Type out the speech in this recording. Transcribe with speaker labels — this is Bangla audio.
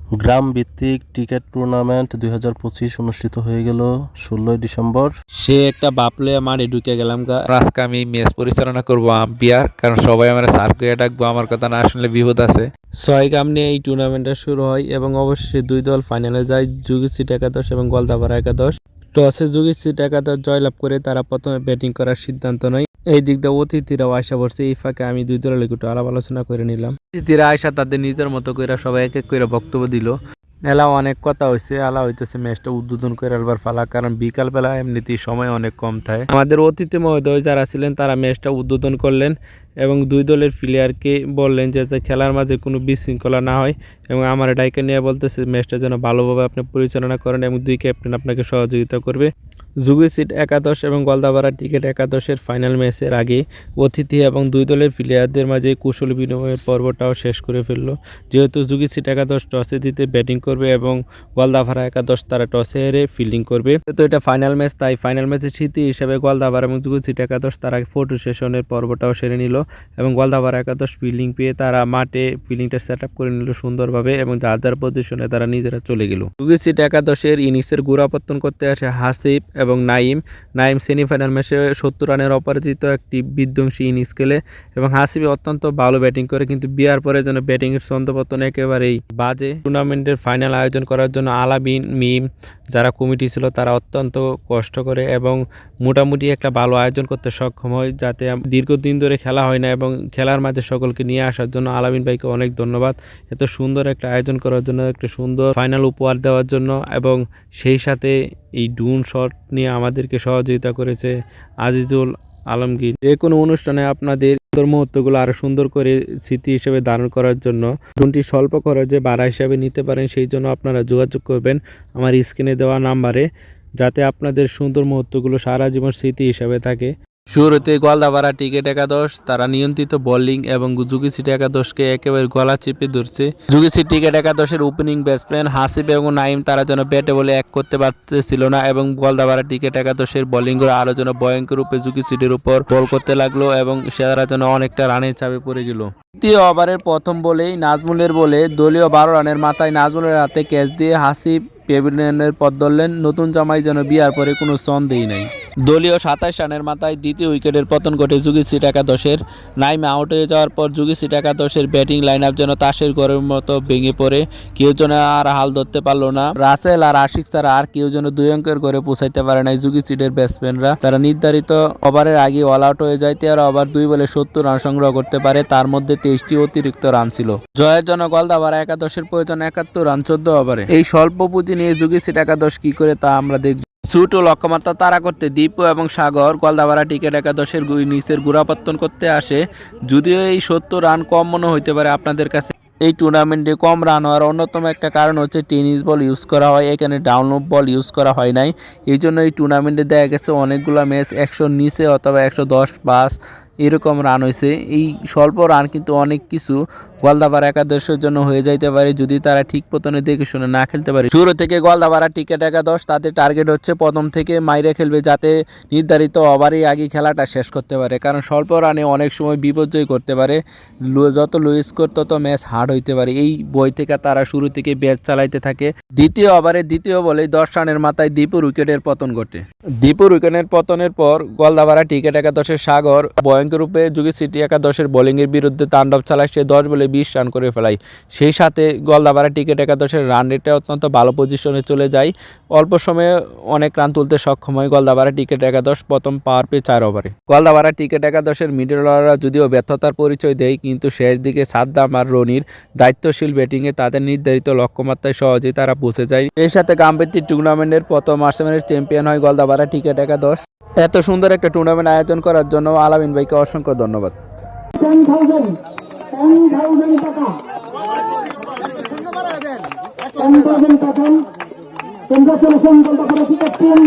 Speaker 1: গ্রাম ভিত্তিক ক্রিকেট টুর্নামেন্ট 2025 অনুষ্ঠিত হয়ে গেল 16 ডিসেম্বর।
Speaker 2: সে একটা বাপলে মাঠে ঢুকে গেলাম আজকে আমি ম্যাচ পরিচালনা করব আম্পায়ার, কারণ সবাই আমার স্যার করে ডাকবো, আমার কথা না আসলে বিপদ আছে। 6 গাম নিয়ে এই টুর্নামেন্টটা শুরু হয় এবং অবশ্যই দুই দল ফাইনালে যায়, যুগীছিট একাদশ এবং গলদাপাড়া একাদশ। টসে যুগীছিট একাদশ জয়লাভ করে তারা প্রথমে ব্যাটিং করার সিদ্ধান্ত নেয়। এই দিক দিয়ে অতিথিরাও আশা করছে, এই ফাঁকে আমি দুই দলের একটু আলাপ আলোচনা করে নিলাম। অতিথিরা আয়সা তাদের নিজের মতো করে সবাই এক এক করে বক্তব্য দিল। এলা অনেক কথা হয়েছে, আলা হইতেছে ম্যাচটা উদ্বোধন করে আলবার ফালা, কারণ বিকালবেলা এমনিতেই সময় অনেক কম থাকে। আমাদের অতিথি মহোদয় যারা ছিলেন তারা ম্যাচটা উদ্বোধন করলেন এবং দুই দলের প্লেয়ারকে বললেন যাতে খেলার মাঝে কোনো বিশৃঙ্খলা না হয়, এবং আমার ডাইকে নিয়ে বলতেছে ম্যাচটা যেন ভালোভাবে আপনি পরিচালনা করেন এবং দুই ক্যাপ্টেন আপনাকে সহযোগিতা করবে। যুগীছিট একাদশ এবং গলদাপাড়া ক্রিকেট একাদশের ফাইনাল ম্যাচের আগে অতিথি এবং দুই দলের প্লেয়ারদের মাঝে কুশল বিনিময়ের পর্বটাও শেষ করে ফেললো। যেহেতু যুগীছিট একাদশ টসে জিতে ব্যাটিং করবে এবং গলদাপাড়া একাদশ তারা টসে হেরে ফিল্ডিং করবে, তো এটা ফাইনাল ম্যাচ, তাই ফাইনাল ম্যাচের স্মৃতি হিসেবে গলদাপাড়া এবং যুগীছিট একাদশ তারা ফটো সেশনের পর্বটাও সেরে নিল এবং গলদাপাড়া একাদশ ফিল্ডিং পেয়ে তারা মাঠে ফিল্ডিংটা সেট আপ করে নিল সুন্দরভাবে এবং যার যার পজিশনে তারা নিজেরা চলে গেল। যুগীছিট একাদশের ইনিংসের গোড়াপত্তন করতে আসে হাসিব এবং নাইম সেমিফাইনাল ম্যাচে 70 রানের অপরাজিত একটি বিধ্বংসী ইনিংস খেলে এবং হাসিব অত্যন্ত ভালো ব্যাটিং করে, কিন্তু বিয়ার পরে যেন ব্যাটিংয়ের ছন্দপতন একেবারেই বাজে। টুর্নামেন্টের ফাইনাল আয়োজন করার জন্য আলাবিন মিম যারা কমিটি ছিল তারা অত্যন্ত কষ্ট করে এবং মোটামুটি একটা ভালো আয়োজন করতে সক্ষম হয়, যাতে দীর্ঘদিন ধরে খেলা হয় না, এবং খেলার মাঝে সকলকে নিয়ে আসার জন্য আলামিন ভাইকে অনেক ধন্যবাদ। এত সুন্দর একটা আয়োজন করার জন্য, একটা সুন্দর ফাইনাল উপহার দেওয়ার জন্য, এবং সেই সাথে এই ড্রোন শট নিয়ে আমাদেরকে সহযোগিতা করেছে আজিজুল আলমগীর। যে কোনো অনুষ্ঠানে আপনাদের মুহূর্তগুলো আরো সুন্দর করে স্মৃতি হিসেবে ধারণ করার জন্য ড্রোনটি স্বল্প খরচে ভাড়া হিসাবে নিতে পারেন, সেই জন্য আপনারা যোগাযোগ করবেন আমার স্ক্রিনে দেওয়া নাম্বারে, যাতে আপনাদের সুন্দর মুহূর্তগুলো সারা জীবন স্মৃতি হিসাবে থাকে। শুরুতে গলদাপাড়া ক্রিকেট একাদশ তারা নিয়ন্ত্রিত বোলিং এবং যুগীছিট একাদশকে একেবারে গলা চেপে ধরছে। যুগীছিট ক্রিকেট একাদশের ওপেনিং ব্যাটসম্যান হাসিব এবং নাইম তারা যেন ব্যাটে বলে এক করতে পারতেছিল না, এবং গলদাপাড়া ক্রিকেট একাদশের বোলিংরা আরো যেন ভয়ঙ্কর রূপে যুগীছিটের উপর বল করতে লাগলো এবং সেরা যেন অনেকটা রানের চাপে পড়ে গেল। তৃতীয় ওভারের প্রথম বলেই নাজমুলের বলে দলীয় 12 রানের মাথায় নাজমুলের হাতে ক্যাচ দিয়ে হাসিব প্যাভিলিয়নের পথ ধরলেন। নতুন জামাই যেন বিয়ার পরে কোনো সন্দেহই নাই। দলীয় 27 রানের মাথায় দ্বিতীয় উইকেটের পতন ঘটে যুগীছিট একাদশের। নাইম আউট হয়ে যাওয়ার পর যুগীছিট একাদশের ব্যাটিং লাইন আপ যেন তাসের ঘরের মতো ভেঙে পড়ে, কেউ যেন আর হাল ধরতে পারলো না। রাসেল আর আশিক ছাড়া আর কেউ যেন 2 অঙ্কের ঘরে পৌঁছাইতে পারে নাই যুগীছিটের ব্যাটসম্যানরা। তারা নির্ধারিত ওভারের আগে অল আউট হয়ে যায়। 13 ওভার 2 বলে 70 রান সংগ্রহ করতে পারে, তার মধ্যে 23টি অতিরিক্ত রান ছিল। জয়ের জন্য গলদাপাড়া একাদশের প্রয়োজন 71 রান 14 ওভারে। এই স্বল্প পুঁজি নিয়ে যুগীছিট একাদশ কি করে তা আমরা দেখব। ছোট লক্ষ্যমাত্রা তাড়া করতে দীপু এবং সাগর গলদাপাড়া ক্রিকেট একাদশের নিচের গোড়াপত্তন করতে আসে। যদিও এই 70 রান কম মনে হইতে পারে আপনাদের কাছে, এই টুর্নামেন্টে কম রান হওয়ার অন্যতম একটা কারণ হচ্ছে টেনিস বল ইউজ করা হয়, এখানে ডাউনলোড বল ইউজ করা হয় নাই। এই জন্য এই টুর্নামেন্টে দেখা গেছে অনেকগুলো ম্যাচ 100 নিচে অথবা 110 পাস এরকম রান হয়েছে। এই স্বল্প রান কিন্তু অনেক কিছু গলদাপাড়া একাদশের জন্য হয়ে যাইতে পারে যদি তারা ঠিক পতনে দেখে শুনে না খেলতে পারে। শুরু থেকে গলদাপাড়া ক্রিকেট একাদশ তাদের টার্গেট হচ্ছে প্রথম থেকে মাইরে খেলবে, যাতে নির্ধারিত ওভারের আগে খেলাটা শেষ করতে পারে, কারণ স্বল্প রানে অনেক সময় বিপর্যয় করতে পারে। যত লো স্কোর তত ম্যাচ হার্ড হইতে পারে। এই বই থেকে তারা শুরু থেকে ব্যাট চালাইতে থাকে। দ্বিতীয় ওভারে দ্বিতীয় বলে 10 রানের মাথায় দীপুর উইকেটের পতন ঘটে। দীপুর উইকেটের পতনের পর গলদাপাড়া ক্রিকেট একাদশের সাগর ভয়ঙ্কর রূপে যুগীছিট একাদশের বোলিংয়ের বিরুদ্ধে তাণ্ডব চালায়। সে 10 বলে 20 রান করে ফেলায়। সেই সাথে গলদাপাড়া ক্রিকেট একাদশের রান রেটে অত্যন্ত ভালো পজিশনে চলে যায়। অল্প সময়ে অনেক রান তুলতে সক্ষম হয় গলদাপাড়া ক্রিকেট একাদশ প্রথম পাওয়ার পেয়ে 4 ওভারে। গলদাপাড়া ক্রিকেট একাদশের মিডল অর্ডাররা যদিও ব্যর্থতার পরিচয় দেয়, কিন্তু শেষ দিকে সাদ্দাম আর রনির দায়িত্বশীল ব্যাটিংয়ে তাদের নির্ধারিত লক্ষ্যমাত্রায় সহজেই তারা পৌঁছে যায়। এর সাথে গাম্ভীর্য টুর্নামেন্টের প্রথম আসরের চ্যাম্পিয়ন হয় গলদাপাড়া ক্রিকেট একাদশ। এত সুন্দর একটা টুর্নামেন্ট আয়োজন করার জন্য আলামিন ভাইকে অসংখ্য ধন্যবাদ।
Speaker 3: 10,000 টাকা 10,000 টাকা। Congratulation Goldapara cricket team.